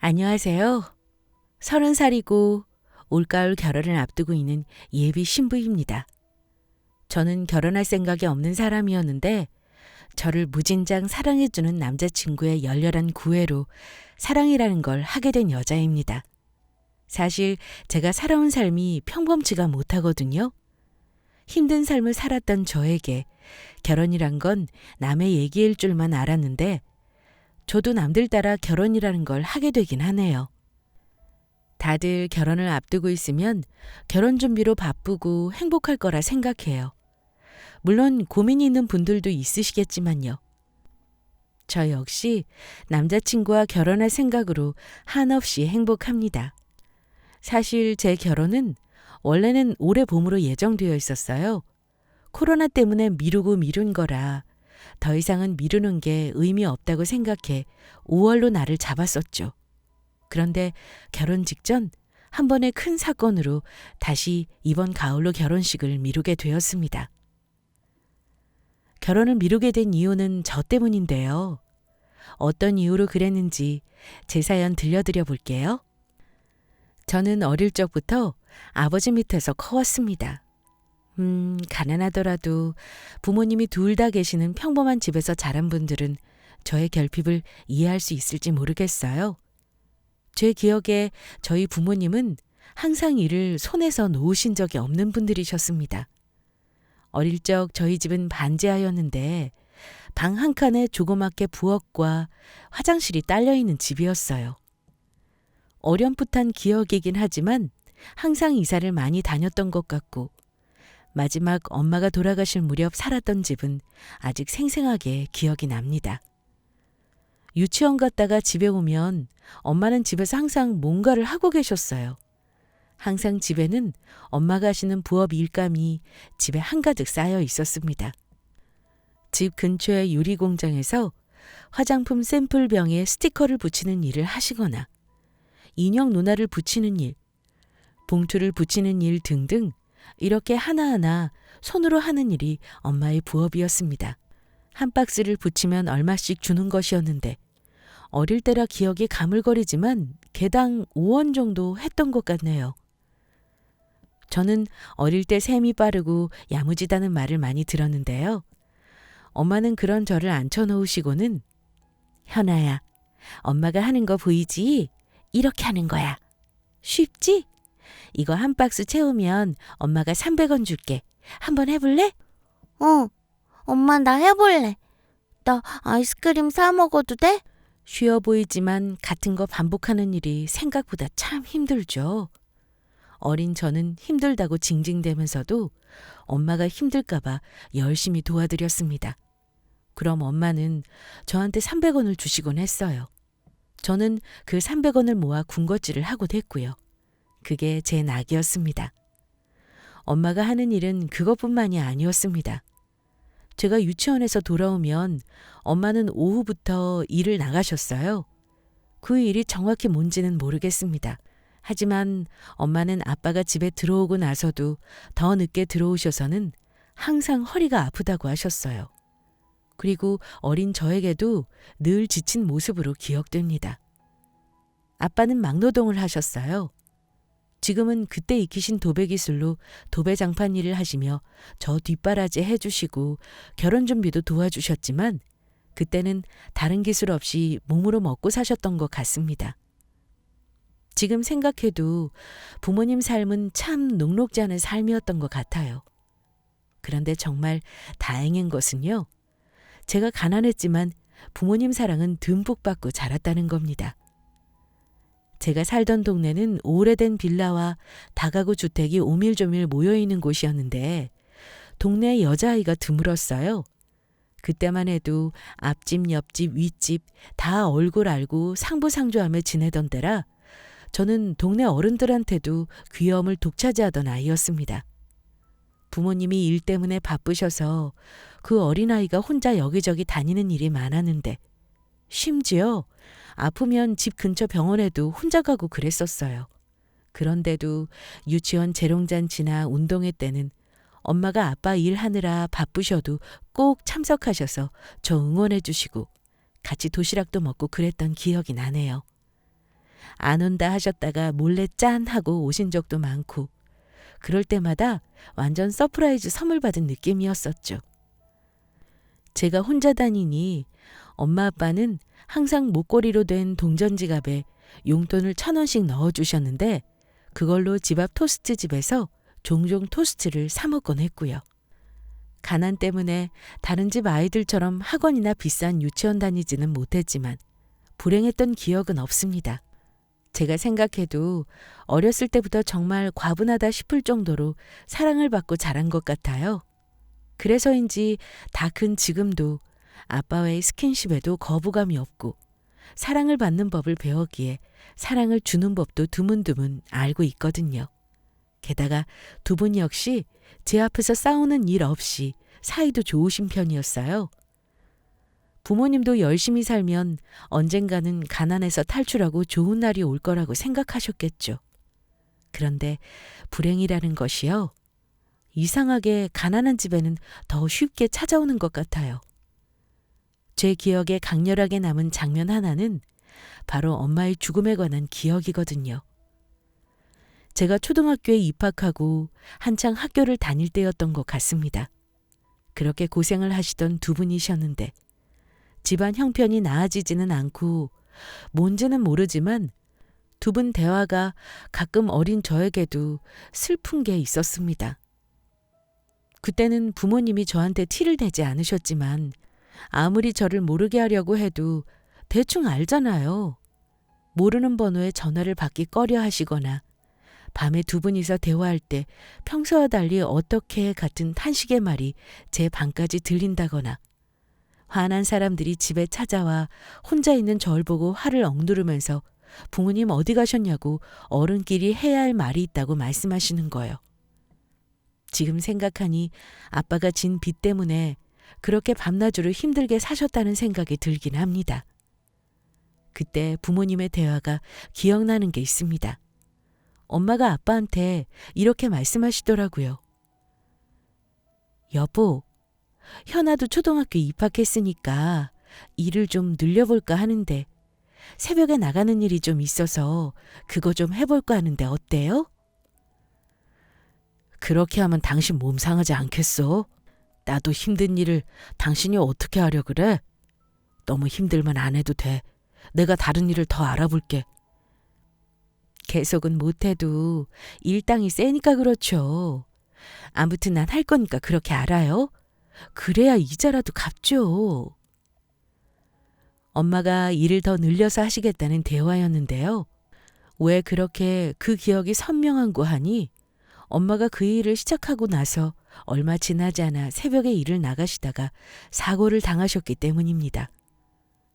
안녕하세요. 30살이고 올가을 결혼을 앞두고 있는 예비 신부입니다. 저는 결혼할 생각이 없는 사람이었는데 저를 무진장 사랑해주는 남자친구의 열렬한 구애로 사랑이라는 걸 하게 된 여자입니다. 사실 제가 살아온 삶이 평범치가 못하거든요. 힘든 삶을 살았던 저에게 결혼이란 건 남의 얘기일 줄만 알았는데 저도 남들 따라 결혼이라는 걸 하게 되긴 하네요. 다들 결혼을 앞두고 있으면 결혼 준비로 바쁘고 행복할 거라 생각해요. 물론 고민이 있는 분들도 있으시겠지만요. 저 역시 남자친구와 결혼할 생각으로 한없이 행복합니다. 사실 제 결혼은 원래는 올해 봄으로 예정되어 있었어요. 코로나 때문에 미룬 거라 더 이상은 미루는 게 의미 없다고 생각해 5월로 날을 잡았었죠. 그런데 결혼 직전 한 번의 큰 사건으로 다시 이번 가을로 결혼식을 미루게 되었습니다. 결혼을 미루게 된 이유는 저 때문인데요. 어떤 이유로 그랬는지 제 사연 들려드려 볼게요. 저는 어릴 적부터 아버지 밑에서 커왔습니다. 가난하더라도 부모님이 둘 다 계시는 평범한 집에서 자란 분들은 저의 결핍을 이해할 수 있을지 모르겠어요. 제 기억에 저희 부모님은 항상 일을 손에서 놓으신 적이 없는 분들이셨습니다. 어릴 적 저희 집은 반지하였는데 방 한 칸에 조그맣게 부엌과 화장실이 딸려있는 집이었어요. 어렴풋한 기억이긴 하지만 항상 이사를 많이 다녔던 것 같고 마지막 엄마가 돌아가실 무렵 살았던 집은 아직 생생하게 기억이 납니다. 유치원 갔다가 집에 오면 엄마는 집에서 항상 뭔가를 하고 계셨어요. 항상 집에는 엄마가 하시는 부업 일감이 집에 한가득 쌓여 있었습니다. 집 근처의 유리 공장에서 화장품 샘플병에 스티커를 붙이는 일을 하시거나 인형 눈화를 붙이는 일, 봉투를 붙이는 일 등등 이렇게 하나하나 손으로 하는 일이 엄마의 부업이었습니다. 한 박스를 붙이면 얼마씩 주는 것이었는데 어릴 때라 기억이 가물거리지만 개당 5원 정도 했던 것 같네요. 저는 어릴 때 셈이 빠르고 야무지다는 말을 많이 들었는데요. 엄마는 그런 저를 앉혀놓으시고는 현아야, 엄마가 하는 거 보이지? 이렇게 하는 거야. 쉽지? 이거 한 박스 채우면 엄마가 300원 줄게. 한번 해볼래? 엄마 나 해볼래. 나 아이스크림 사 먹어도 돼? 쉬워 보이지만 같은 거 반복하는 일이 생각보다 참 힘들죠. 어린 저는 힘들다고 징징대면서도 엄마가 힘들까봐 열심히 도와드렸습니다. 그럼 엄마는 저한테 300원을 주시곤 했어요. 저는 그 300원을 모아 군것질을 하곤 했고요. 그게 제 낙이었습니다. 엄마가 하는 일은 그것뿐만이 아니었습니다. 제가 유치원에서 돌아오면 엄마는 오후부터 일을 나가셨어요. 그 일이 정확히 뭔지는 모르겠습니다. 하지만 엄마는 아빠가 집에 들어오고 나서도 더 늦게 들어오셔서는 항상 허리가 아프다고 하셨어요. 그리고 어린 저에게도 늘 지친 모습으로 기억됩니다. 아빠는 막노동을 하셨어요. 지금은 그때 익히신 도배 기술로 도배 장판 일을 하시며 저 뒷바라지 해주시고 결혼 준비도 도와주셨지만 그때는 다른 기술 없이 몸으로 먹고 사셨던 것 같습니다. 지금 생각해도 부모님 삶은 참 녹록지 않은 삶이었던 것 같아요. 그런데 정말 다행인 것은요. 제가 가난했지만 부모님 사랑은 듬뿍 받고 자랐다는 겁니다. 제가 살던 동네는 오래된 빌라와 다가구 주택이 오밀조밀 모여있는 곳이었는데 동네에 여자아이가 드물었어요. 그때만 해도 앞집, 옆집, 윗집 다 얼굴 알고 상부상조하며 지내던 때라 저는 동네 어른들한테도 귀여움을 독차지하던 아이였습니다. 부모님이 일 때문에 바쁘셔서 그 어린아이가 혼자 여기저기 다니는 일이 많았는데 심지어 아프면 집 근처 병원에도 혼자 가고 그랬었어요. 그런데도 유치원 재롱잔치나 운동회 때는 엄마가 아빠 일하느라 바쁘셔도 꼭 참석하셔서 저 응원해 주시고 같이 도시락도 먹고 그랬던 기억이 나네요. 안 온다 하셨다가 몰래 짠 하고 오신 적도 많고 그럴 때마다 완전 서프라이즈 선물 받은 느낌이었었죠. 제가 혼자 다니니 엄마 아빠는 항상 목걸이로 된 동전 지갑에 용돈을 1,000원씩 넣어주셨는데 그걸로 집 앞 토스트 집에서 종종 토스트를 사 먹곤 했고요. 가난 때문에 다른 집 아이들처럼 학원이나 비싼 유치원 다니지는 못했지만 불행했던 기억은 없습니다. 제가 생각해도 어렸을 때부터 정말 과분하다 싶을 정도로 사랑을 받고 자란 것 같아요. 그래서인지 다 큰 지금도 아빠와의 스킨십에도 거부감이 없고 사랑을 받는 법을 배웠기에 사랑을 주는 법도 드문드문 알고 있거든요. 게다가 두 분 역시 제 앞에서 싸우는 일 없이 사이도 좋으신 편이었어요. 부모님도 열심히 살면 언젠가는 가난에서 탈출하고 좋은 날이 올 거라고 생각하셨겠죠. 그런데 불행이라는 것이요. 이상하게 가난한 집에는 더 쉽게 찾아오는 것 같아요. 제 기억에 강렬하게 남은 장면 하나는 바로 엄마의 죽음에 관한 기억이거든요. 제가 초등학교에 입학하고 한창 학교를 다닐 때였던 것 같습니다. 그렇게 고생을 하시던 두 분이셨는데 집안 형편이 나아지지는 않고 뭔지는 모르지만 두 분 대화가 가끔 어린 저에게도 슬픈 게 있었습니다. 그때는 부모님이 저한테 티를 내지 않으셨지만 아무리 저를 모르게 하려고 해도 대충 알잖아요. 모르는 번호에 전화를 받기 꺼려 하시거나 밤에 두 분이서 대화할 때 평소와 달리 어떻게 같은 탄식의 말이 제 방까지 들린다거나 화난 사람들이 집에 찾아와 혼자 있는 절 보고 화를 억누르면서 부모님 어디 가셨냐고 어른끼리 해야 할 말이 있다고 말씀하시는 거예요. 지금 생각하니 아빠가 진 빚 때문에 그렇게 밤낮으로 힘들게 사셨다는 생각이 들긴 합니다. 그때 부모님의 대화가 기억나는 게 있습니다. 엄마가 아빠한테 이렇게 말씀하시더라고요. 여보, 현아도 초등학교 입학했으니까 일을 좀 늘려볼까 하는데 새벽에 나가는 일이 좀 있어서 그거 좀 해볼까 하는데 어때요? 그렇게 하면 당신 몸 상하지 않겠어? 나도 힘든 일을 당신이 어떻게 하려 그래? 너무 힘들면 안 해도 돼. 내가 다른 일을 더 알아볼게. 계속은 못해도 일당이 세니까 그렇죠. 아무튼 난 할 거니까 그렇게 알아요. 그래야 이자라도 갚죠. 엄마가 일을 더 늘려서 하시겠다는 대화였는데요. 왜 그렇게 그 기억이 선명한고 하니 엄마가 그 일을 시작하고 나서 얼마 지나지 않아 새벽에 일을 나가시다가 사고를 당하셨기 때문입니다.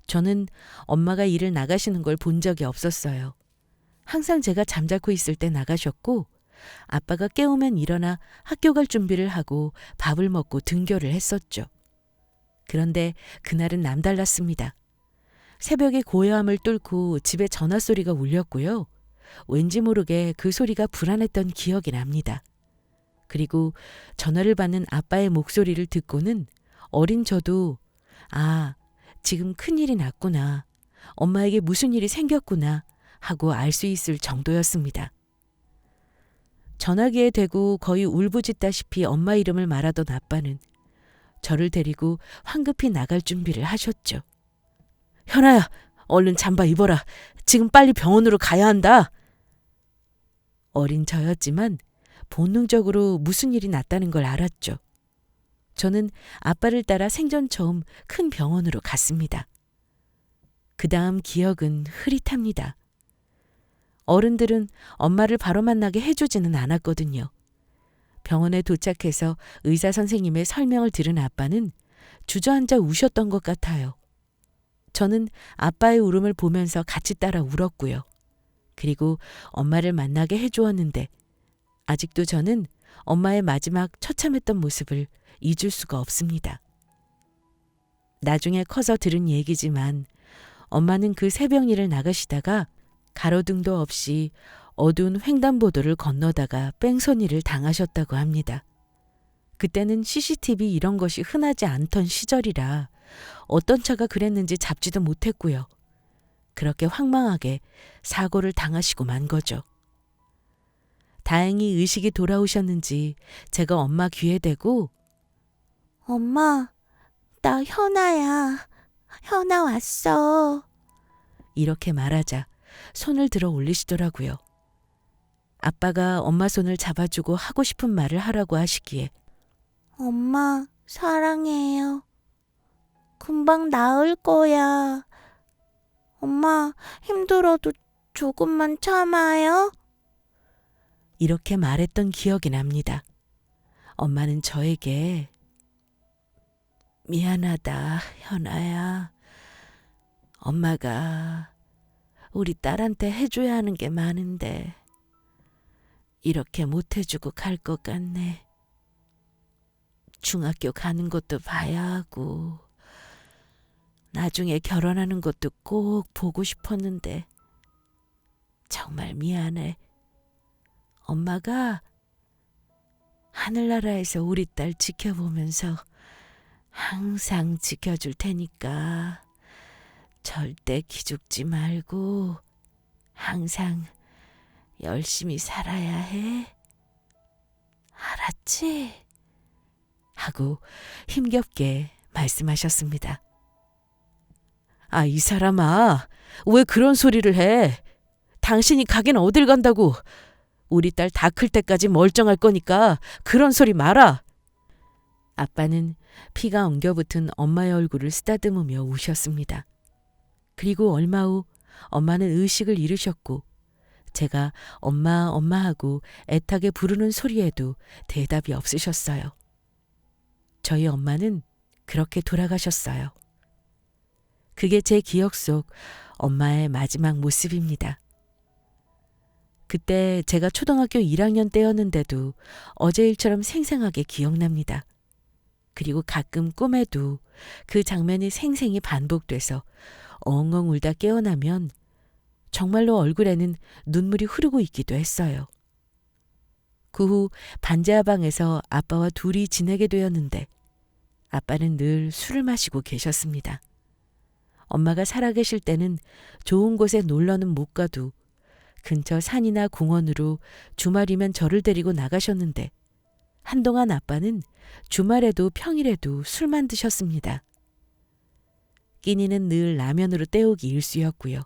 저는 엄마가 일을 나가시는 걸 본 적이 없었어요. 항상 제가 잠자코 있을 때 나가셨고 아빠가 깨우면 일어나 학교 갈 준비를 하고 밥을 먹고 등교를 했었죠. 그런데 그날은 남달랐습니다. 새벽에 고요함을 뚫고 집에 전화 소리가 울렸고요. 왠지 모르게 그 소리가 불안했던 기억이 납니다. 그리고 전화를 받는 아빠의 목소리를 듣고는 어린 저도 아, 지금 큰일이 났구나. 엄마에게 무슨 일이 생겼구나 하고 알 수 있을 정도였습니다. 전화기에 대고 거의 울부짖다시피 엄마 이름을 말하던 아빠는 저를 데리고 황급히 나갈 준비를 하셨죠. 현아야, 얼른 잠바 입어라. 지금 빨리 병원으로 가야 한다. 어린 저였지만 본능적으로 무슨 일이 났다는 걸 알았죠. 저는 아빠를 따라 생전 처음 큰 병원으로 갔습니다. 그 다음 기억은 흐릿합니다. 어른들은 엄마를 바로 만나게 해주지는 않았거든요. 병원에 도착해서 의사 선생님의 설명을 들은 아빠는 주저앉아 우셨던 것 같아요. 저는 아빠의 울음을 보면서 같이 따라 울었고요. 그리고 엄마를 만나게 해주었는데 아직도 저는 엄마의 마지막 처참했던 모습을 잊을 수가 없습니다. 나중에 커서 들은 얘기지만 엄마는 그 새벽 일을 나가시다가 가로등도 없이 어두운 횡단보도를 건너다가 뺑소니를 당하셨다고 합니다. 그때는 CCTV 이런 것이 흔하지 않던 시절이라 어떤 차가 그랬는지 잡지도 못했고요. 그렇게 황망하게 사고를 당하시고 만 거죠. 다행히 의식이 돌아오셨는지 제가 엄마 귀에 대고 엄마, 나 현아야. 현아 왔어. 이렇게 말하자 손을 들어 올리시더라고요. 아빠가 엄마 손을 잡아주고 하고 싶은 말을 하라고 하시기에 엄마, 사랑해요. 금방 나을 거야. 엄마, 힘들어도 조금만 참아요. 이렇게 말했던 기억이 납니다. 엄마는 저에게 미안하다, 현아야. 엄마가 우리 딸한테 해줘야 하는 게 많은데 이렇게 못 해주고 갈 것 같네. 중학교 가는 것도 봐야 하고 나중에 결혼하는 것도 꼭 보고 싶었는데 정말 미안해. 엄마가 하늘나라에서 우리 딸 지켜보면서 항상 지켜줄 테니까 절대 기죽지 말고 항상 열심히 살아야 해. 알았지? 하고 힘겹게 말씀하셨습니다. 아, 이 사람아, 왜 그런 소리를 해? 당신이 가긴 어딜 간다고. 우리 딸 다 클 때까지 멀쩡할 거니까 그런 소리 마라. 아빠는 피가 엉겨붙은 엄마의 얼굴을 쓰다듬으며 우셨습니다. 그리고 얼마 후 엄마는 의식을 잃으셨고 제가 엄마 엄마 하고 애타게 부르는 소리에도 대답이 없으셨어요. 저희 엄마는 그렇게 돌아가셨어요. 그게 제 기억 속 엄마의 마지막 모습입니다. 그때 제가 초등학교 1학년 때였는데도 어제 일처럼 생생하게 기억납니다. 그리고 가끔 꿈에도 그 장면이 생생히 반복돼서 엉엉 울다 깨어나면 정말로 얼굴에는 눈물이 흐르고 있기도 했어요. 그 후 반지하 방에서 아빠와 둘이 지내게 되었는데 아빠는 늘 술을 마시고 계셨습니다. 엄마가 살아계실 때는 좋은 곳에 놀러는 못 가도 근처 산이나 공원으로 주말이면 저를 데리고 나가셨는데 한동안 아빠는 주말에도 평일에도 술만 드셨습니다. 끼니는 늘 라면으로 때우기 일쑤였고요.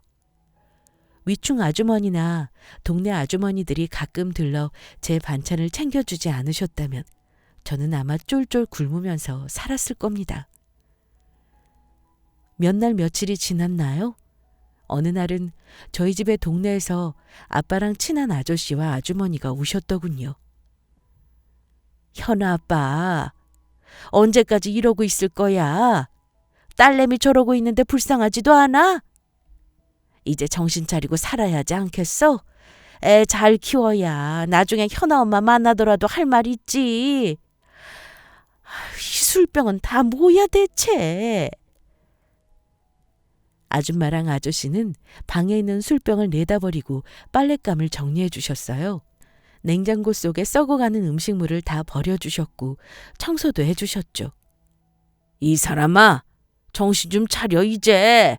위충 아주머니나 동네 아주머니들이 가끔 들러 제 반찬을 챙겨주지 않으셨다면 저는 아마 쫄쫄 굶으면서 살았을 겁니다. 몇 날 며칠이 지났나요? 어느 날은 저희 집의 동네에서 아빠랑 친한 아저씨와 아주머니가 오셨더군요. 현아 아빠, 언제까지 이러고 있을 거야? 딸내미 저러고 있는데 불쌍하지도 않아? 이제 정신 차리고 살아야 하지 않겠어? 애 잘 키워야 나중에 현아 엄마 만나더라도 할 말 있지. 이 술병은 다 뭐야 대체? 아줌마랑 아저씨는 방에 있는 술병을 내다버리고 빨랫감을 정리해 주셨어요. 냉장고 속에 썩어가는 음식물을 다 버려주셨고 청소도 해주셨죠. 이 사람아, 정신 좀 차려 이제.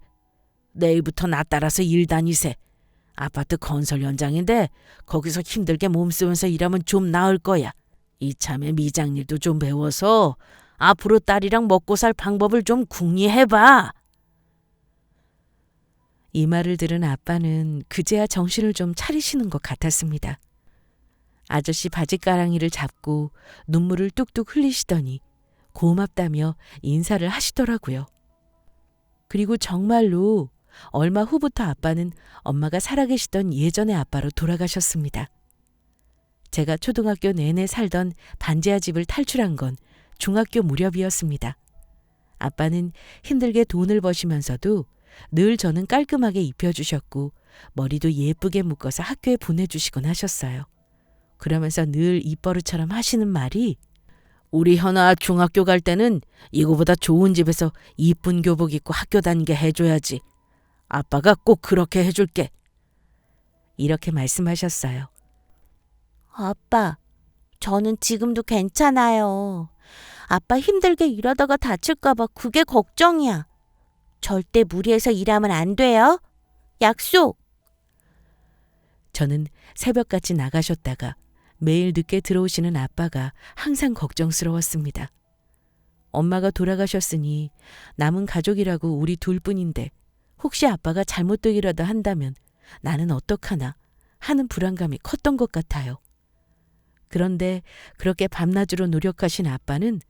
내일부터 나 따라서 일 다니세. 아파트 건설 현장인데 거기서 힘들게 몸쓰면서 일하면 좀 나을 거야. 이참에 미장일도 좀 배워서 앞으로 딸이랑 먹고 살 방법을 좀 궁리해봐. 이 말을 들은 아빠는 그제야 정신을 좀 차리시는 것 같았습니다. 아저씨 바지가랑이를 잡고 눈물을 뚝뚝 흘리시더니 고맙다며 인사를 하시더라고요. 그리고 정말로 얼마 후부터 아빠는 엄마가 살아계시던 예전의 아빠로 돌아가셨습니다. 제가 초등학교 내내 살던 반지하 집을 탈출한 건 중학교 무렵이었습니다. 아빠는 힘들게 돈을 버시면서도 늘 저는 깔끔하게 입혀주셨고 머리도 예쁘게 묶어서 학교에 보내주시곤 하셨어요. 그러면서 늘 입버릇처럼 하시는 말이 우리 현아 중학교 갈 때는 이거보다 좋은 집에서 이쁜 교복 입고 학교 다니게 해줘야지. 아빠가 꼭 그렇게 해줄게. 이렇게 말씀하셨어요. 아빠, 저는 지금도 괜찮아요. 아빠 힘들게 일하다가 다칠까 봐 그게 걱정이야. 절대 무리해서 일하면 안 돼요. 약속. 저는 새벽같이 나가셨다가 매일 늦게 들어오시는 아빠가 항상 걱정스러웠습니다. 엄마가 돌아가셨으니 남은 가족이라고 우리 둘뿐인데 혹시 아빠가 잘못되기라도 한다면 나는 어떡하나 하는 불안감이 컸던 것 같아요. 그런데 그렇게 밤낮으로 노력하신 아빠는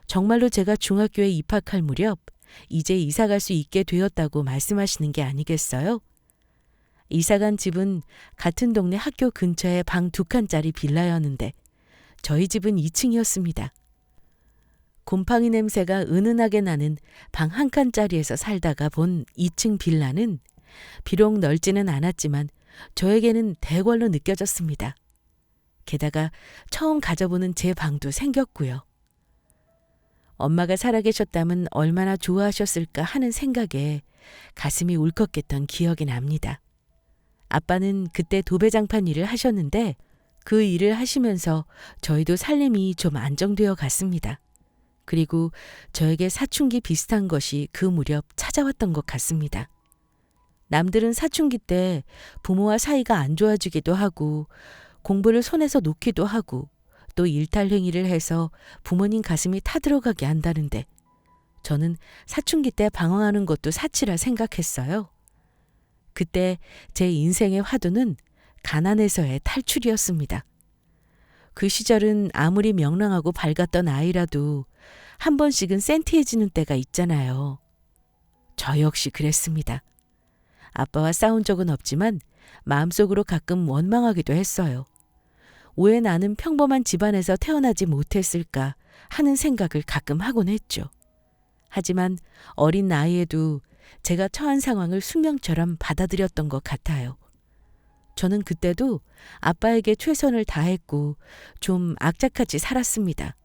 정말로 제가 중학교에 입학할 무렵 이제 이사갈 수 있게 되었다고 말씀하시는 게 아니겠어요? 이사간 집은 같은 동네 학교 근처에 방 2칸짜리 빌라였는데 저희 집은 2층이었습니다. 곰팡이 냄새가 은은하게 나는 방 1칸짜리에서 살다가 본 2층 빌라는 비록 넓지는 않았지만 저에게는 대궐로 느껴졌습니다. 게다가 처음 가져보는 제 방도 생겼고요. 엄마가 살아계셨다면 얼마나 좋아하셨을까 하는 생각에 가슴이 울컥했던 기억이 납니다. 아빠는 그때 도배장판 일을 하셨는데 그 일을 하시면서 저희도 살림이 좀 안정되어 갔습니다. 그리고 저에게 사춘기 비슷한 것이 그 무렵 찾아왔던 것 같습니다. 남들은 사춘기 때 부모와 사이가 안 좋아지기도 하고 공부를 손에서 놓기도 하고 또 일탈행위를 해서 부모님 가슴이 타들어가게 한다는데 저는 사춘기 때 방황하는 것도 사치라 생각했어요. 그때 제 인생의 화두는 가난에서의 탈출이었습니다. 그 시절은 아무리 명랑하고 밝았던 아이라도 한 번씩은 센티해지는 때가 있잖아요. 저 역시 그랬습니다. 아빠와 싸운 적은 없지만 마음속으로 가끔 원망하기도 했어요. 왜 나는 평범한 집안에서 태어나지 못했을까 하는 생각을 가끔 하곤 했죠. 하지만 어린 나이에도 제가 처한 상황을 숙명처럼 받아들였던 것 같아요. 저는 그때도 아빠에게 최선을 다했고 좀 악착같이 살았습니다.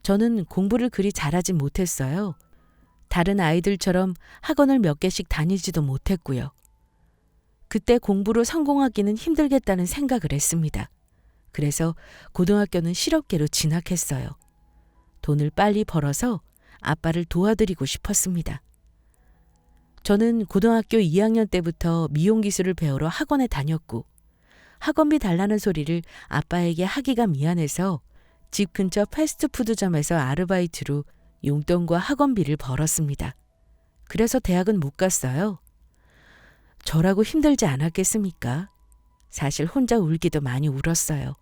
저는 공부를 그리 잘하지 못했어요. 다른 아이들처럼 학원을 몇 개씩 다니지도 못했고요. 그때 공부로 성공하기는 힘들겠다는 생각을 했습니다. 그래서 고등학교는 실업계로 진학했어요. 돈을 빨리 벌어서 아빠를 도와드리고 싶었습니다. 저는 고등학교 2학년 때부터 미용기술을 배우러 학원에 다녔고 학원비 달라는 소리를 아빠에게 하기가 미안해서 집 근처 패스트푸드점에서 아르바이트로 용돈과 학원비를 벌었습니다. 그래서 대학은 못 갔어요. 저라고 힘들지 않았겠습니까? 사실 혼자 울기도 많이 울었어요.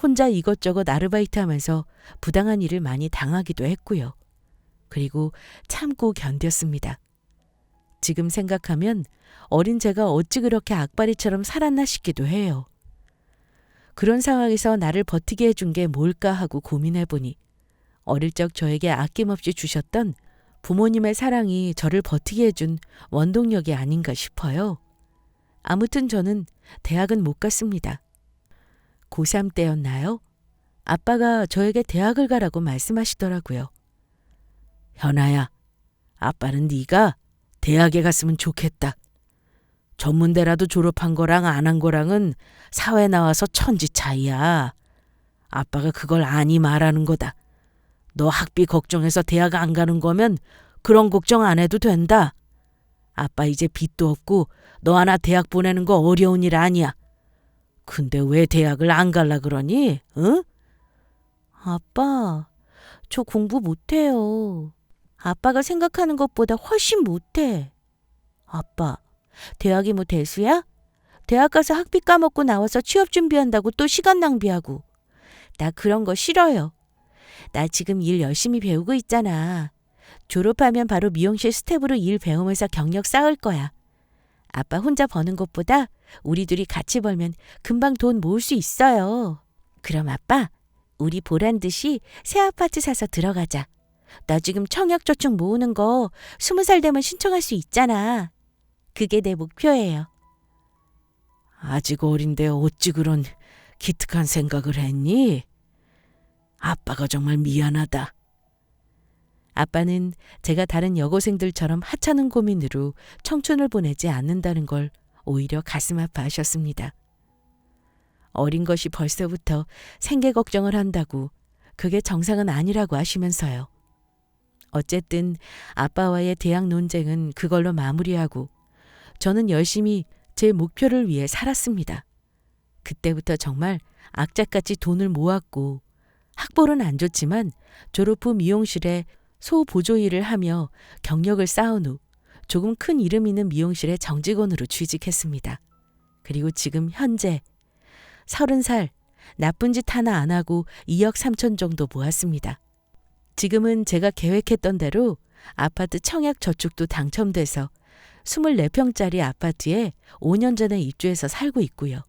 혼자 이것저것 아르바이트 하면서 부당한 일을 많이 당하기도 했고요. 그리고 참고 견뎠습니다. 지금 생각하면 어린 제가 어찌 그렇게 악바리처럼 살았나 싶기도 해요. 그런 상황에서 나를 버티게 해준 게 뭘까 하고 고민해보니 어릴 적 저에게 아낌없이 주셨던 부모님의 사랑이 저를 버티게 해준 원동력이 아닌가 싶어요. 아무튼 저는 대학은 못 갔습니다. 고3 때였나요? 아빠가 저에게 대학을 가라고 말씀하시더라고요. 현아야, 아빠는 네가 대학에 갔으면 좋겠다. 전문대라도 졸업한 거랑 안 한 거랑은 사회 나와서 천지 차이야. 아빠가 그걸 아니 말하는 거다. 너 학비 걱정해서 대학 안 가는 거면 그런 걱정 안 해도 된다. 아빠 이제 빚도 없고 너 하나 대학 보내는 거 어려운 일 아니야. 근데 왜 대학을 안 갈라 그러니? 응? 아빠, 저 공부 못해요. 아빠가 생각하는 것보다 훨씬 못해. 아빠, 대학이 뭐 대수야? 대학 가서 학비 까먹고 나와서 취업 준비한다고 또 시간 낭비하고. 나 그런 거 싫어요. 나 지금 일 열심히 배우고 있잖아. 졸업하면 바로 미용실 스텝으로 일 배우면서 경력 쌓을 거야. 아빠 혼자 버는 것보다 우리 둘이 같이 벌면 금방 돈 모을 수 있어요. 그럼 아빠, 우리 보란 듯이 새 아파트 사서 들어가자. 나 지금 청약저축 모으는 거 20살 되면 신청할 수 있잖아. 그게 내 목표예요. 아직 어린데 어찌 그런 기특한 생각을 했니? 아빠가 정말 미안하다. 아빠는 제가 다른 여고생들처럼 하찮은 고민으로 청춘을 보내지 않는다는 걸 오히려 가슴 아파하셨습니다. 어린 것이 벌써부터 생계 걱정을 한다고 그게 정상은 아니라고 하시면서요. 어쨌든 아빠와의 대학 논쟁은 그걸로 마무리하고 저는 열심히 제 목표를 위해 살았습니다. 그때부터 정말 악착같이 돈을 모았고 학벌은 안 좋지만 졸업 후 미용실에 소보조 일을 하며 경력을 쌓은 후 조금 큰 이름 있는 미용실에 정직원으로 취직했습니다. 그리고 지금 현재 30살 나쁜 짓 하나 안 하고 2억 3천 정도 모았습니다. 지금은 제가 계획했던 대로 아파트 청약 저축도 당첨돼서 24평짜리 아파트에 5년 전에 입주해서 살고 있고요.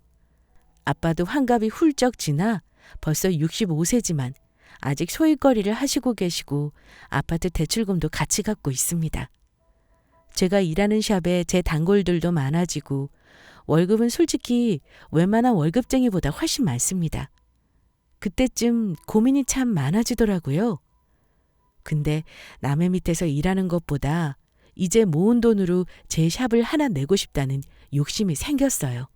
아빠도 환갑이 훌쩍 지나 벌써 65세지만 아직 소일거리를 하시고 계시고 아파트 대출금도 같이 갚고 있습니다. 제가 일하는 샵에 제 단골들도 많아지고 월급은 솔직히 웬만한 월급쟁이보다 훨씬 많습니다. 그때쯤 고민이 참 많아지더라고요. 근데 남의 밑에서 일하는 것보다 이제 모은 돈으로 제 샵을 하나 내고 싶다는 욕심이 생겼어요.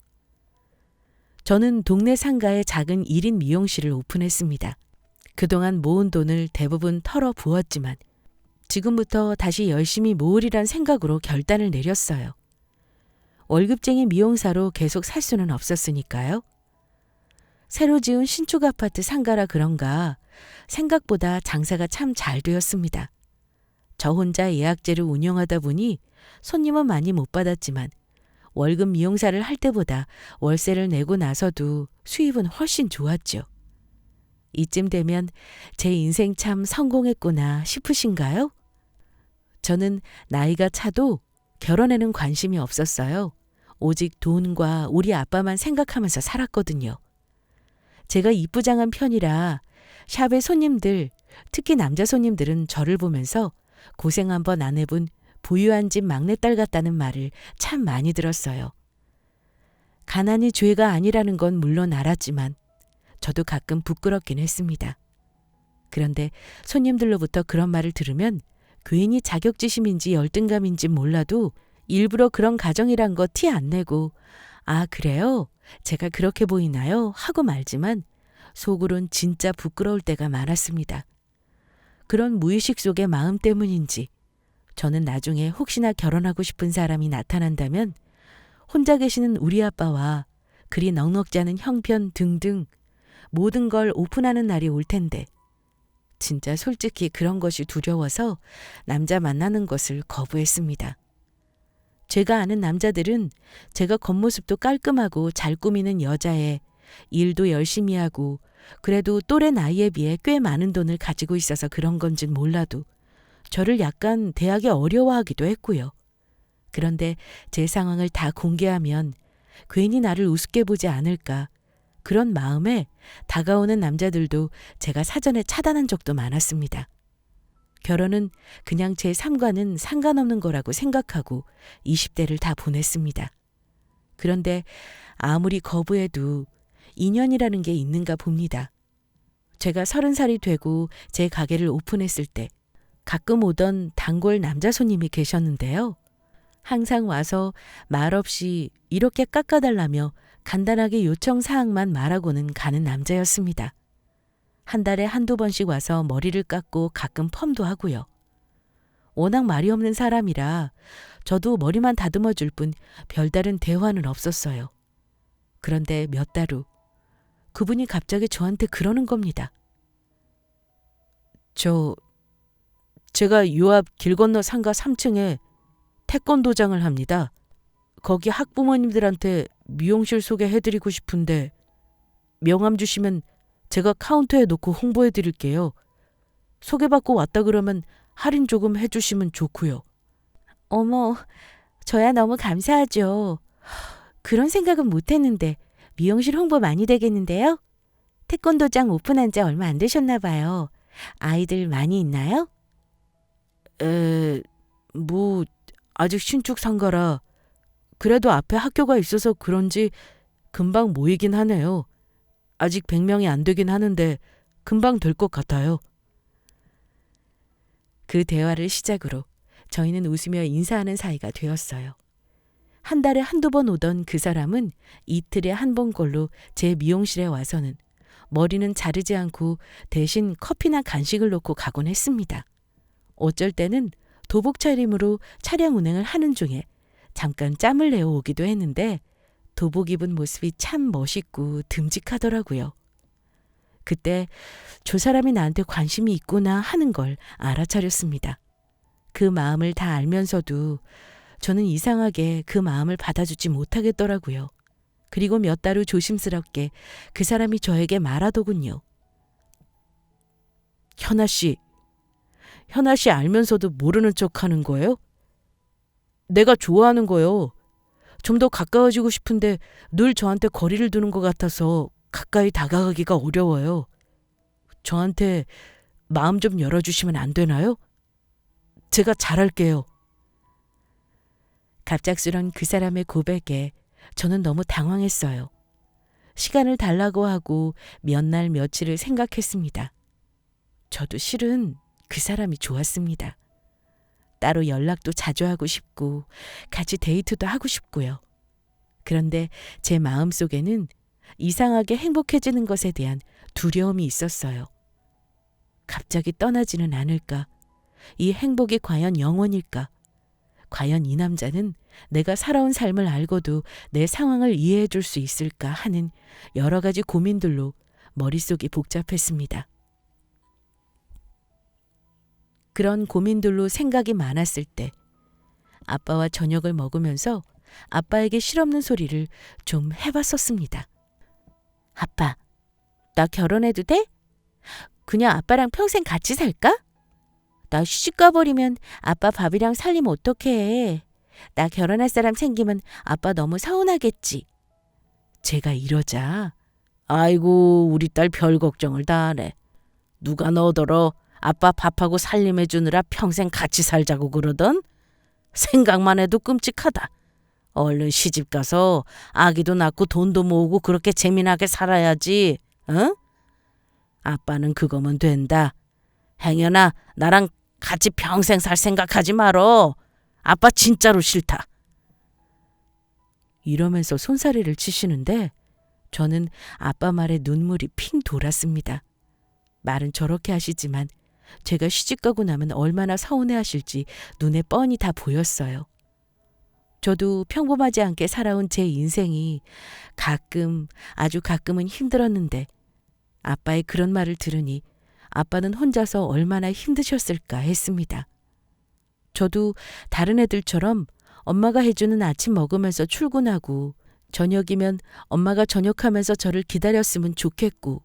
저는 동네 상가에 작은 1인 미용실을 오픈했습니다. 그동안 모은 돈을 대부분 털어 부었지만 지금부터 다시 열심히 모으리란 생각으로 결단을 내렸어요. 월급쟁이 미용사로 계속 살 수는 없었으니까요. 새로 지은 신축 아파트 상가라 그런가 생각보다 장사가 참 잘 되었습니다. 저 혼자 예약제를 운영하다 보니 손님은 많이 못 받았지만 월급 미용사를 할 때보다 월세를 내고 나서도 수입은 훨씬 좋았죠. 이쯤 되면 제 인생 참 성공했구나 싶으신가요? 저는 나이가 차도 결혼에는 관심이 없었어요. 오직 돈과 우리 아빠만 생각하면서 살았거든요. 제가 이쁘장한 편이라 샵의 손님들, 특히 남자 손님들은 저를 보면서 고생 한번 안 해본 부유한 집 막내딸 같다는 말을 참 많이 들었어요. 가난이 죄가 아니라는 건 물론 알았지만 저도 가끔 부끄럽긴 했습니다. 그런데 손님들로부터 그런 말을 들으면 괜히 자격지심인지 열등감인지 몰라도 일부러 그런 가정이란 거 티 안 내고 아 그래요? 제가 그렇게 보이나요? 하고 말지만 속으론 진짜 부끄러울 때가 많았습니다. 그런 무의식 속의 마음 때문인지 저는 나중에 혹시나 결혼하고 싶은 사람이 나타난다면 혼자 계시는 우리 아빠와 그리 넉넉지 않은 형편 등등 모든 걸 오픈하는 날이 올 텐데 진짜 솔직히 그런 것이 두려워서 남자 만나는 것을 거부했습니다. 제가 아는 남자들은 제가 겉모습도 깔끔하고 잘 꾸미는 여자에 일도 열심히 하고 그래도 또래 나이에 비해 꽤 많은 돈을 가지고 있어서 그런 건진 몰라도 저를 약간 대하기 어려워하기도 했고요. 그런데 제 상황을 다 공개하면 괜히 나를 우습게 보지 않을까 그런 마음에 다가오는 남자들도 제가 사전에 차단한 적도 많았습니다. 결혼은 그냥 제 삶과는 상관없는 거라고 생각하고 20대를 다 보냈습니다. 그런데 아무리 거부해도 인연이라는 게 있는가 봅니다. 제가 30살이 되고 제 가게를 오픈했을 때 가끔 오던 단골 남자 손님이 계셨는데요. 항상 와서 말없이 이렇게 깎아달라며 간단하게 요청 사항만 말하고는 가는 남자였습니다. 한 달에 한두 번씩 와서 머리를 깎고 가끔 펌도 하고요. 워낙 말이 없는 사람이라 저도 머리만 다듬어 줄 뿐 별다른 대화는 없었어요. 그런데 몇 달 후 그분이 갑자기 저한테 그러는 겁니다. 제가 요 앞 길 건너 상가 3층에 태권도장을 합니다. 거기 학부모님들한테 미용실 소개해드리고 싶은데 명함 주시면 제가 카운터에 놓고 홍보해드릴게요. 소개받고 왔다 그러면 할인 조금 해주시면 좋고요. 어머, 저야 너무 감사하죠. 그런 생각은 못했는데 미용실 홍보 많이 되겠는데요? 태권도장 오픈한 지 얼마 안 되셨나 봐요. 아이들 많이 있나요? 아직 신축 상가라. 그래도 앞에 학교가 있어서 그런지 금방 모이긴 하네요. 아직 100명이 안 되긴 하는데 금방 될 것 같아요. 그 대화를 시작으로 저희는 웃으며 인사하는 사이가 되었어요. 한 달에 한두 번 오던 그 사람은 이틀에 한 번꼴로 제 미용실에 와서는 머리는 자르지 않고 대신 커피나 간식을 놓고 가곤 했습니다. 어쩔 때는 도복 차림으로 차량 운행을 하는 중에 잠깐 짬을 내어 오기도 했는데 도복 입은 모습이 참 멋있고 듬직하더라고요. 그때 저 사람이 나한테 관심이 있구나 하는 걸 알아차렸습니다. 그 마음을 다 알면서도 저는 이상하게 그 마음을 받아주지 못하겠더라고요. 그리고 몇 달 후 조심스럽게 그 사람이 저에게 말하더군요. 현아 씨 알면서도 모르는 척 하는 거예요? 내가 좋아하는 거요. 좀 더 가까워지고 싶은데 늘 저한테 거리를 두는 것 같아서 가까이 다가가기가 어려워요. 저한테 마음 좀 열어주시면 안 되나요? 제가 잘할게요. 갑작스런 그 사람의 고백에 저는 너무 당황했어요. 시간을 달라고 하고 몇 날 며칠을 생각했습니다. 저도 실은 그 사람이 좋았습니다. 따로 연락도 자주 하고 싶고 같이 데이트도 하고 싶고요. 그런데 제 마음속에는 이상하게 행복해지는 것에 대한 두려움이 있었어요. 갑자기 떠나지는 않을까? 이 행복이 과연 영원일까? 과연 이 남자는 내가 살아온 삶을 알고도 내 상황을 이해해 줄 수 있을까 하는 여러 가지 고민들로 머릿속이 복잡했습니다. 그런 고민들로 생각이 많았을 때 아빠와 저녁을 먹으면서 아빠에게 실없는 소리를 좀 해봤었습니다. 아빠, 나 결혼해도 돼? 그냥 아빠랑 평생 같이 살까? 나 시집 가버리면 아빠 밥이랑 살림 어떡해. 나 결혼할 사람 생기면 아빠 너무 서운하겠지. 제가 이러자 아이고 우리 딸 별 걱정을 다 하네. 누가 너더러 아빠 밥하고 살림해 주느라 평생 같이 살자고 그러던? 생각만 해도 끔찍하다. 얼른 시집 가서 아기도 낳고 돈도 모으고 그렇게 재미나게 살아야지. 응? 아빠는 그거면 된다. 행여나 나랑 같이 평생 살 생각하지 말어. 아빠 진짜로 싫다. 이러면서 손사래를 치시는데 저는 아빠 말에 눈물이 핑 돌았습니다. 말은 저렇게 하시지만 제가 시집가고 나면 얼마나 서운해하실지 눈에 뻔히 다 보였어요. 저도 평범하지 않게 살아온 제 인생이 가끔, 아주 가끔은 힘들었는데 아빠의 그런 말을 들으니 아빠는 혼자서 얼마나 힘드셨을까 했습니다. 저도 다른 애들처럼 엄마가 해주는 아침 먹으면서 출근하고 저녁이면 엄마가 저녁하면서 저를 기다렸으면 좋겠고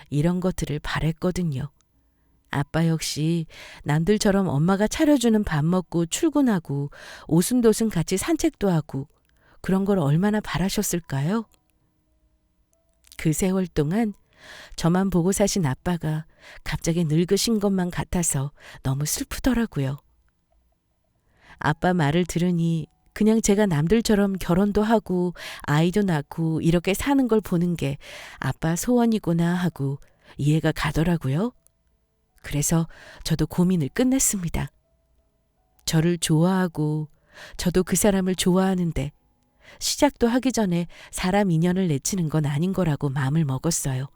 이런 것들을 바랬거든요. 아빠 역시 남들처럼 엄마가 차려주는 밥 먹고 출근하고 오순도순 같이 산책도 하고 그런 걸 얼마나 바라셨을까요? 그 세월 동안 저만 보고 사신 아빠가 갑자기 늙으신 것만 같아서 너무 슬프더라고요. 아빠 말을 들으니 그냥 제가 남들처럼 결혼도 하고 아이도 낳고 이렇게 사는 걸 보는 게 아빠 소원이구나 하고 이해가 가더라고요. 그래서 저도 고민을 끝냈습니다. 저를 좋아하고 저도 그 사람을 좋아하는데 시작도 하기 전에 사람 인연을 내치는 건 아닌 거라고 마음을 먹었어요.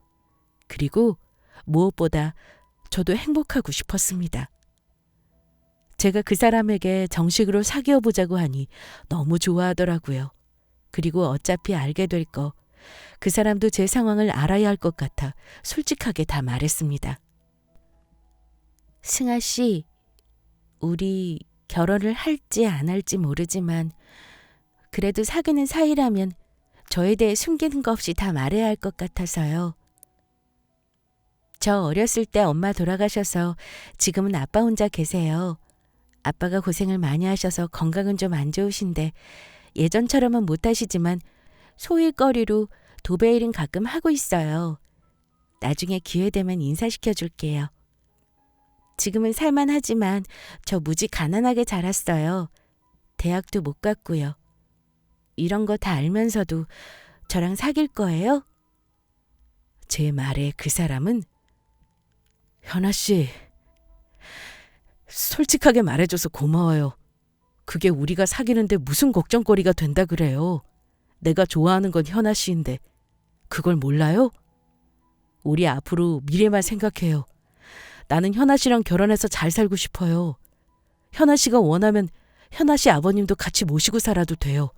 그리고 무엇보다 저도 행복하고 싶었습니다. 제가 그 사람에게 정식으로 사귀어 보자고 하니 너무 좋아하더라고요. 그리고 어차피 알게 될 거, 그 사람도 제 상황을 알아야 할 것 같아 솔직하게 다 말했습니다. 승아 씨, 우리 결혼을 할지 안 할지 모르지만 그래도 사귀는 사이라면 저에 대해 숨기는 거 없이 다 말해야 할 것 같아서요. 저 어렸을 때 엄마 돌아가셔서 지금은 아빠 혼자 계세요. 아빠가 고생을 많이 하셔서 건강은 좀 안 좋으신데 예전처럼은 못하시지만 소일거리로 도배일은 가끔 하고 있어요. 나중에 기회 되면 인사시켜 줄게요. 지금은 살만하지만 저 무지 가난하게 자랐어요. 대학도 못 갔고요. 이런 거 다 알면서도 저랑 사귈 거예요? 제 말에 그 사람은 현아 씨, 솔직하게 말해줘서 고마워요. 그게 우리가 사귀는데 무슨 걱정거리가 된다 그래요. 내가 좋아하는 건 현아 씨인데 그걸 몰라요? 우리 앞으로 미래만 생각해요. 나는 현아 씨랑 결혼해서 잘 살고 싶어요. 현아 씨가 원하면 현아 씨 아버님도 같이 모시고 살아도 돼요.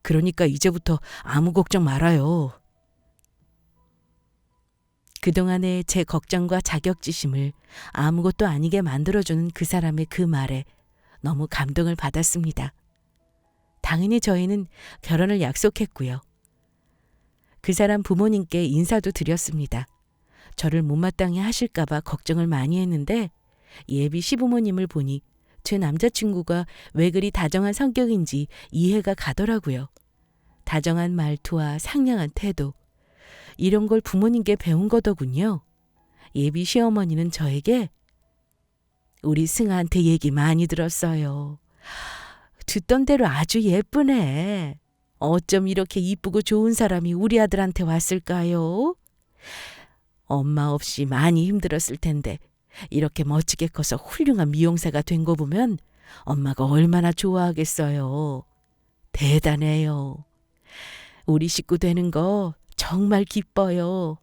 그러니까 이제부터 아무 걱정 말아요. 그동안의 제 걱정과 자격지심을 아무것도 아니게 만들어주는 그 사람의 그 말에 너무 감동을 받았습니다. 당연히 저희는 결혼을 약속했고요. 그 사람 부모님께 인사도 드렸습니다. 저를 못마땅해 하실까봐 걱정을 많이 했는데 예비 시부모님을 보니 제 남자친구가 왜 그리 다정한 성격인지 이해가 가더라고요. 다정한 말투와 상냥한 태도, 이런 걸 부모님께 배운 거더군요. 예비 시어머니는 저에게 우리 승아한테 얘기 많이 들었어요. 듣던 대로 아주 예쁘네. 어쩜 이렇게 이쁘고 좋은 사람이 우리 아들한테 왔을까요? 엄마 없이 많이 힘들었을 텐데 이렇게 멋지게 커서 훌륭한 미용사가 된 거 보면 엄마가 얼마나 좋아하겠어요. 대단해요. 우리 식구 되는 거 정말 기뻐요.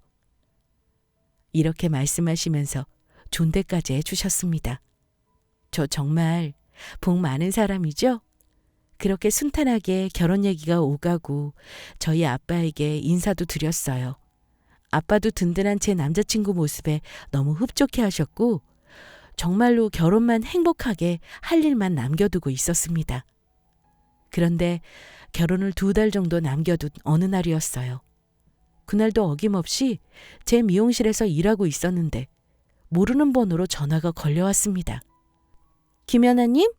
이렇게 말씀하시면서 존대까지 해주셨습니다. 저 정말 복 많은 사람이죠? 그렇게 순탄하게 결혼 얘기가 오가고 저희 아빠에게 인사도 드렸어요. 아빠도 든든한 제 남자친구 모습에 너무 흡족해 하셨고 정말로 결혼만 행복하게 할 일만 남겨두고 있었습니다. 그런데 결혼을 2달 정도 남겨둔 어느 날이었어요. 그날도 어김없이 제 미용실에서 일하고 있었는데 모르는 번호로 전화가 걸려왔습니다. 김연아님?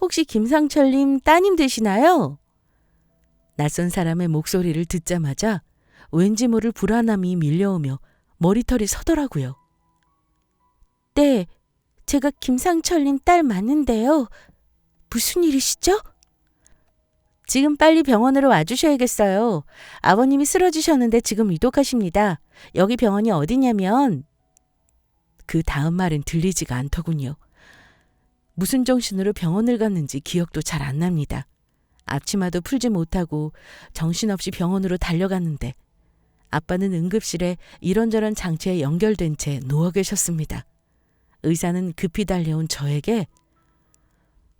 혹시 김상철님 따님 되시나요? 낯선 사람의 목소리를 듣자마자 왠지 모를 불안함이 밀려오며 머리털이 서더라고요. 네, 제가 김상철님 딸 맞는데요. 무슨 일이시죠? 지금 빨리 병원으로 와주셔야겠어요. 아버님이 쓰러지셨는데 지금 위독하십니다. 여기 병원이 어디냐면 그 다음 말은 들리지가 않더군요. 무슨 정신으로 병원을 갔는지 기억도 잘 안 납니다. 앞치마도 풀지 못하고 정신없이 병원으로 달려갔는데 아빠는 응급실에 이런저런 장치에 연결된 채 누워 계셨습니다. 의사는 급히 달려온 저에게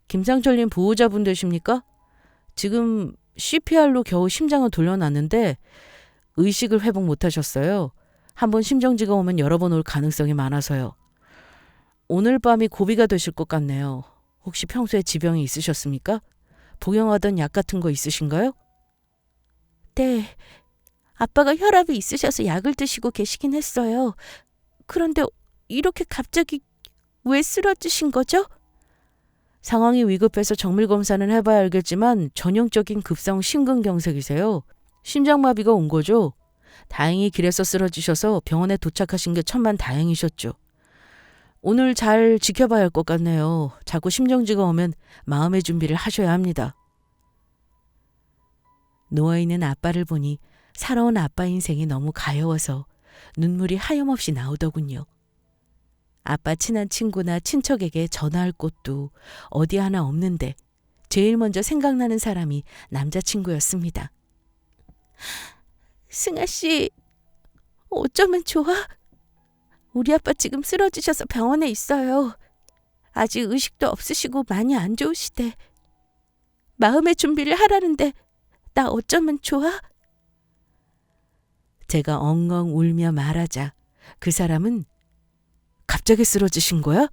김상철님 보호자분 되십니까? 지금 CPR로 겨우 심장을 돌려놨는데 의식을 회복 못하셨어요. 한번 심정지가 오면 여러 번 올 가능성이 많아서요. 오늘 밤이 고비가 되실 것 같네요. 혹시 평소에 지병이 있으셨습니까? 복용하던 약 같은 거 있으신가요? 네. 아빠가 혈압이 있으셔서 약을 드시고 계시긴 했어요. 그런데 이렇게 갑자기 왜 쓰러지신 거죠? 상황이 위급해서 정밀 검사는 해봐야 알겠지만 전형적인 급성 심근경색이세요. 심장마비가 온 거죠. 다행히 길에서 쓰러지셔서 병원에 도착하신 게 천만다행이셨죠. 오늘 잘 지켜봐야 할 것 같네요. 자꾸 심정지가 오면 마음의 준비를 하셔야 합니다. 누워있는 아빠를 보니 살아온 아빠 인생이 너무 가여워서 눈물이 하염없이 나오더군요. 아빠 친한 친구나 친척에게 전화할 곳도 어디 하나 없는데 제일 먼저 생각나는 사람이 남자친구였습니다. 승아 씨, 어쩌면 좋아? 우리 아빠 지금 쓰러지셔서 병원에 있어요. 아직 의식도 없으시고 많이 안 좋으시대. 마음의 준비를 하라는데 나 어쩌면 좋아? 제가 엉엉 울며 말하자 그 사람은 갑자기 쓰러지신 거야?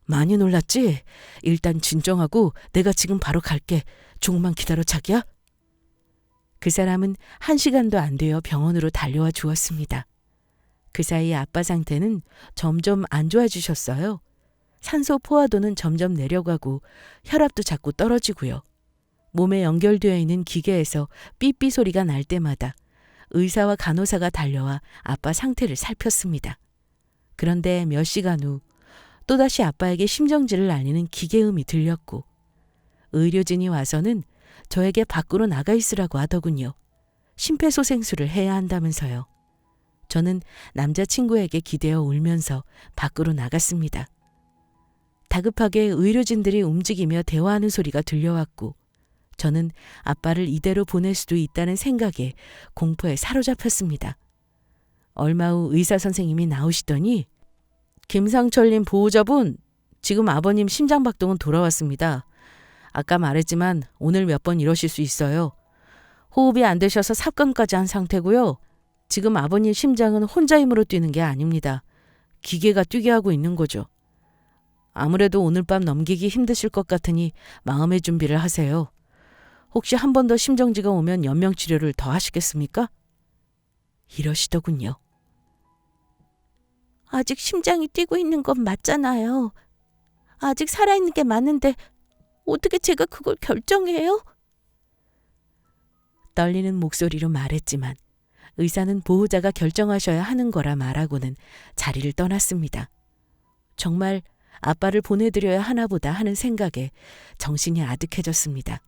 많이 놀랐지? 일단 진정하고 내가 지금 바로 갈게. 조금만 기다려 자기야. 그 사람은 1시간도 안 되어 병원으로 달려와 주었습니다. 그 사이 아빠 상태는 점점 안 좋아지셨어요. 산소 포화도는 점점 내려가고 혈압도 자꾸 떨어지고요. 몸에 연결되어 있는 기계에서 삐삐 소리가 날 때마다 의사와 간호사가 달려와 아빠 상태를 살폈습니다. 그런데 몇 시간 후 또다시 아빠에게 심정지를 알리는 기계음이 들렸고 의료진이 와서는 저에게 밖으로 나가 있으라고 하더군요. 심폐소생술을 해야 한다면서요. 저는 남자친구에게 기대어 울면서 밖으로 나갔습니다. 다급하게 의료진들이 움직이며 대화하는 소리가 들려왔고 저는 아빠를 이대로 보낼 수도 있다는 생각에 공포에 사로잡혔습니다. 얼마 후 의사 선생님이 나오시더니 김상철님 보호자분, 지금 아버님 심장박동은 돌아왔습니다. 아까 말했지만 오늘 몇 번 이러실 수 있어요. 호흡이 안 되셔서 삽감까지 한 상태고요. 지금 아버님 심장은 혼자 힘으로 뛰는 게 아닙니다. 기계가 뛰게 하고 있는 거죠. 아무래도 오늘 밤 넘기기 힘드실 것 같으니 마음의 준비를 하세요. 혹시 한 번 더 심정지가 오면 연명치료를 더 하시겠습니까? 이러시더군요. 아직 심장이 뛰고 있는 건 맞잖아요. 아직 살아있는 게 맞는데 어떻게 제가 그걸 결정해요? 떨리는 목소리로 말했지만 의사는 보호자가 결정하셔야 하는 거라 말하고는 자리를 떠났습니다. 정말 아빠를 보내드려야 하나 보다 하는 생각에 정신이 아득해졌습니다.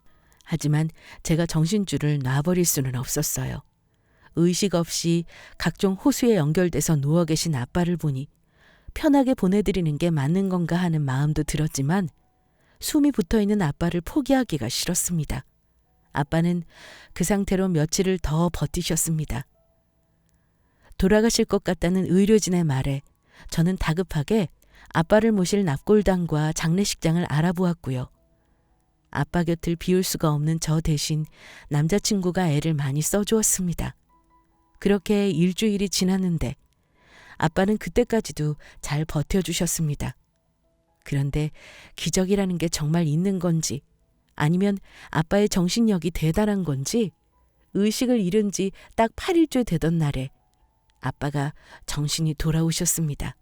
하지만 제가 정신줄을 놔버릴 수는 없었어요. 의식 없이 각종 호수에 연결돼서 누워 계신 아빠를 보니 편하게 보내드리는 게 맞는 건가 하는 마음도 들었지만 숨이 붙어있는 아빠를 포기하기가 싫었습니다. 아빠는 그 상태로 며칠을 더 버티셨습니다. 돌아가실 것 같다는 의료진의 말에 저는 다급하게 아빠를 모실 납골당과 장례식장을 알아보았고요. 아빠 곁을 비울 수가 없는 저 대신 남자친구가 애를 많이 써주었습니다. 그렇게 일주일이 지났는데 아빠는 그때까지도 잘 버텨주셨습니다. 그런데 기적이라는 게 정말 있는 건지 아니면 아빠의 정신력이 대단한 건지 의식을 잃은 지 딱 8일째 되던 날에 아빠가 정신이 돌아오셨습니다.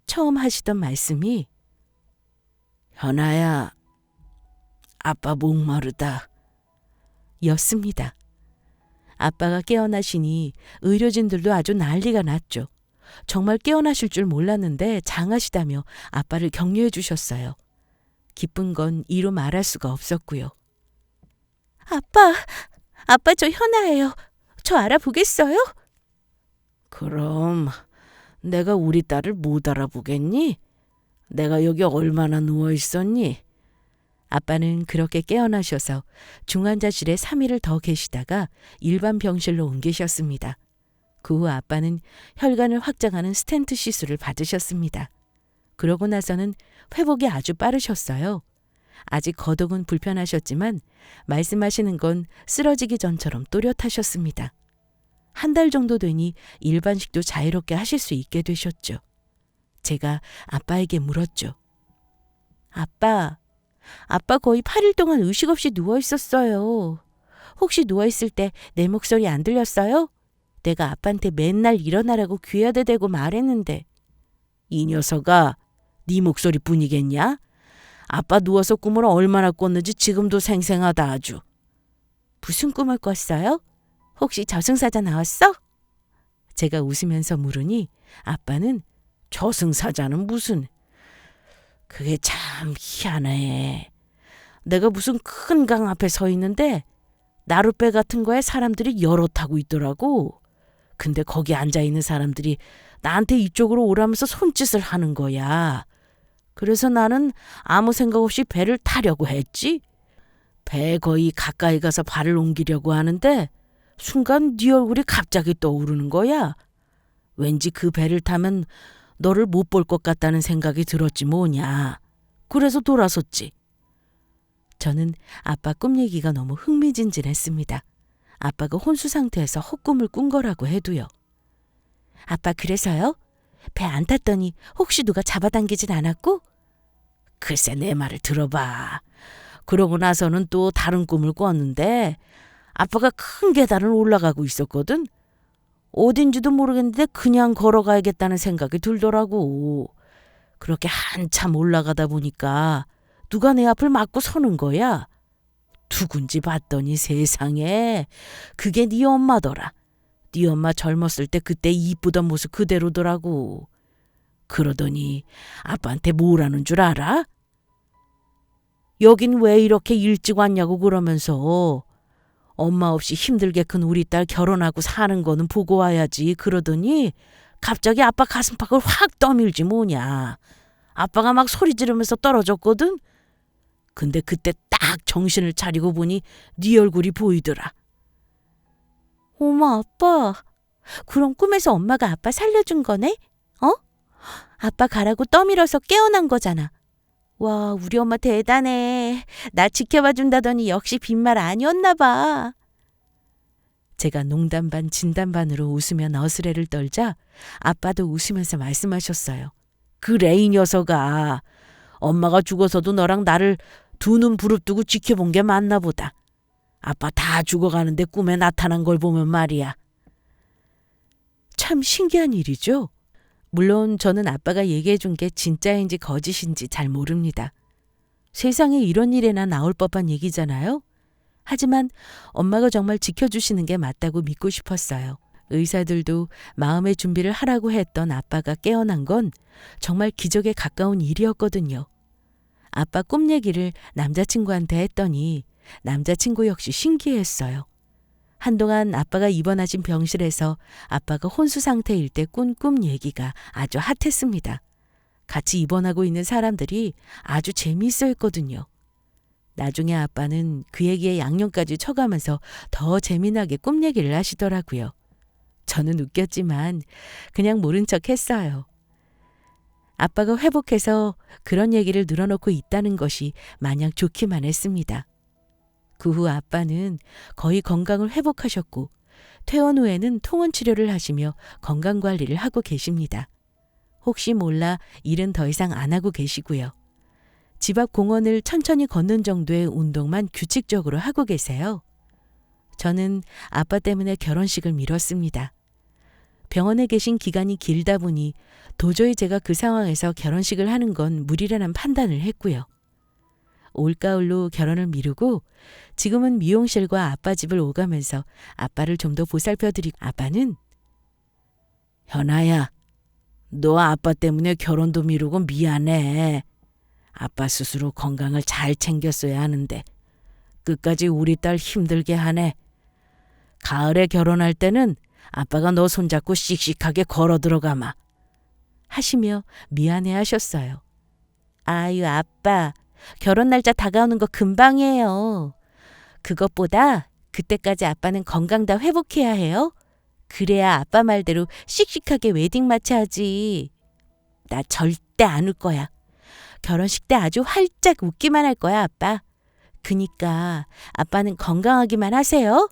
처음 하시던 말씀이 현아야, 아빠 목마르다 였습니다. 아빠가 깨어나시니 의료진들도 아주 난리가 났죠. 정말 깨어나실 줄 몰랐는데 장하시다며 아빠를 격려해 주셨어요. 기쁜 건 이루 말할 수가 없었고요. 아빠 저 현아예요. 저 알아보겠어요? 그럼 내가 우리 딸을 못 알아보겠니? 내가 여기 얼마나 누워 있었니? 아빠는 그렇게 깨어나셔서 중환자실에 3일을 더 계시다가 일반 병실로 옮기셨습니다. 그 후 아빠는 혈관을 확장하는 스텐트 시술을 받으셨습니다. 그러고 나서는 회복이 아주 빠르셨어요. 아직 거동은 불편하셨지만 말씀하시는 건 쓰러지기 전처럼 또렷하셨습니다. 한 달 정도 되니 일반식도 자유롭게 하실 수 있게 되셨죠. 제가 아빠에게 물었죠. 아빠 거의 8일 동안 의식 없이 누워 있었어요. 혹시 누워 있을 때 내 목소리 안 들렸어요? 내가 아빠한테 맨날 일어나라고 귀에다 대고 말했는데. 이 녀석아, 네 목소리뿐이겠냐? 아빠 누워서 꿈을 얼마나 꿨는지 지금도 생생하다 아주. 무슨 꿈을 꿨어요? 혹시 저승사자 나왔어? 제가 웃으면서 물으니 아빠는 저승사자는 무슨. 그게 참 희한해. 내가 무슨 큰 강 앞에 서 있는데 나룻배 같은 거에 사람들이 여러 타고 있더라고. 근데 거기 앉아있는 사람들이 나한테 이쪽으로 오라면서 손짓을 하는 거야. 그래서 나는 아무 생각 없이 배를 타려고 했지. 배에 거의 가까이 가서 발을 옮기려고 하는데 순간 네 얼굴이 갑자기 떠오르는 거야. 왠지 그 배를 타면 너를 못 볼 것 같다는 생각이 들었지 뭐냐. 그래서 돌아섰지. 저는 아빠 꿈 얘기가 너무 흥미진진했습니다. 아빠가 혼수 상태에서 헛꿈을 꾼 거라고 해도요. 아빠 그래서요? 배 안 탔더니 혹시 누가 잡아당기진 않았고? 글쎄 내 말을 들어봐. 그러고 나서는 또 다른 꿈을 꿨는데 아빠가 큰 계단을 올라가고 있었거든. 어딘지도 모르겠는데 그냥 걸어가야겠다는 생각이 들더라고. 그렇게 한참 올라가다 보니까 누가 내 앞을 막고 서는 거야. 누군지 봤더니 세상에 그게 네 엄마더라. 네 엄마 젊었을 때 그때 이쁘던 모습 그대로더라고. 그러더니 아빠한테 뭐라는 줄 알아? 여긴 왜 이렇게 일찍 왔냐고 그러면서 엄마 없이 힘들게 큰 우리 딸 결혼하고 사는 거는 보고 와야지. 그러더니 갑자기 아빠 가슴팍을 확 떠밀지 뭐냐. 아빠가 막 소리 지르면서 떨어졌거든. 근데 그때 딱 정신을 차리고 보니 네 얼굴이 보이더라. 어머 아빠, 그럼 꿈에서 엄마가 아빠 살려준 거네? 어? 아빠 가라고 떠밀어서 깨어난 거잖아. 와, 우리 엄마 대단해. 나 지켜봐 준다더니 역시 빈말 아니었나 봐. 제가 농담 반 진담 반으로 웃으며 너스레를 떨자 아빠도 웃으면서 말씀하셨어요. 그래 이 녀석아. 엄마가 죽어서도 너랑 나를 두 눈 부릅뜨고 지켜본 게 맞나 보다. 아빠 다 죽어가는데 꿈에 나타난 걸 보면 말이야. 참 신기한 일이죠. 물론 저는 아빠가 얘기해 준 게 진짜인지 거짓인지 잘 모릅니다. 세상에 이런 일에나 나올 법한 얘기잖아요. 하지만 엄마가 정말 지켜주시는 게 맞다고 믿고 싶었어요. 의사들도 마음의 준비를 하라고 했던 아빠가 깨어난 건 정말 기적에 가까운 일이었거든요. 아빠 꿈 얘기를 남자친구한테 했더니 남자친구 역시 신기했어요. 한동안 아빠가 입원하신 병실에서 아빠가 혼수 상태일 때 꾼 꿈 얘기가 아주 핫했습니다. 같이 입원하고 있는 사람들이 아주 재미있어 했거든요. 나중에 아빠는 그 얘기에 양념까지 쳐가면서 더 재미나게 꿈 얘기를 하시더라고요. 저는 웃겼지만 그냥 모른 척 했어요. 아빠가 회복해서 그런 얘기를 늘어놓고 있다는 것이 마냥 좋기만 했습니다. 그 후 아빠는 거의 건강을 회복하셨고 퇴원 후에는 통원 치료를 하시며 건강관리를 하고 계십니다. 혹시 몰라 일은 더 이상 안 하고 계시고요. 집 앞 공원을 천천히 걷는 정도의 운동만 규칙적으로 하고 계세요. 저는 아빠 때문에 결혼식을 미뤘습니다. 병원에 계신 기간이 길다 보니 도저히 제가 그 상황에서 결혼식을 하는 건 무리라는 판단을 했고요. 올가을로 결혼을 미루고 지금은 미용실과 아빠 집을 오가면서 아빠를 좀 더 보살펴드리고 아빠는 현아야, 너 아빠 때문에 결혼도 미루고 미안해. 아빠 스스로 건강을 잘 챙겼어야 하는데 끝까지 우리 딸 힘들게 하네. 가을에 결혼할 때는 아빠가 너 손잡고 씩씩하게 걸어 들어가마. 하시며 미안해 하셨어요. 아유, 아빠. 결혼 날짜 다가오는 거 금방이에요. 그것보다 그때까지 아빠는 건강 다 회복해야 해요. 그래야 아빠 말대로 씩씩하게 웨딩 마치하지. 나 절대 안 울 거야. 결혼식 때 아주 활짝 웃기만 할 거야, 아빠. 그니까 아빠는 건강하기만 하세요.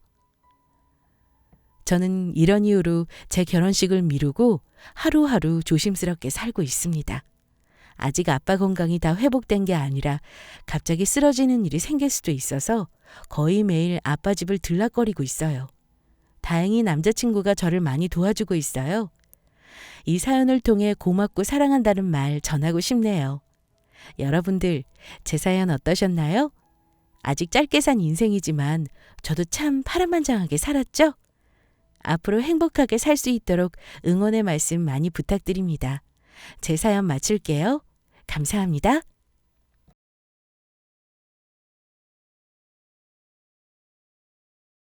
저는 이런 이유로 제 결혼식을 미루고 하루하루 조심스럽게 살고 있습니다. 아직 아빠 건강이 다 회복된 게 아니라 갑자기 쓰러지는 일이 생길 수도 있어서 거의 매일 아빠 집을 들락거리고 있어요. 다행히 남자친구가 저를 많이 도와주고 있어요. 이 사연을 통해 고맙고 사랑한다는 말 전하고 싶네요. 여러분들, 제 사연 어떠셨나요? 아직 짧게 산 인생이지만 저도 참 파란만장하게 살았죠? 앞으로 행복하게 살 수 있도록 응원의 말씀 많이 부탁드립니다. 제 사연 마칠게요. 감사합니다.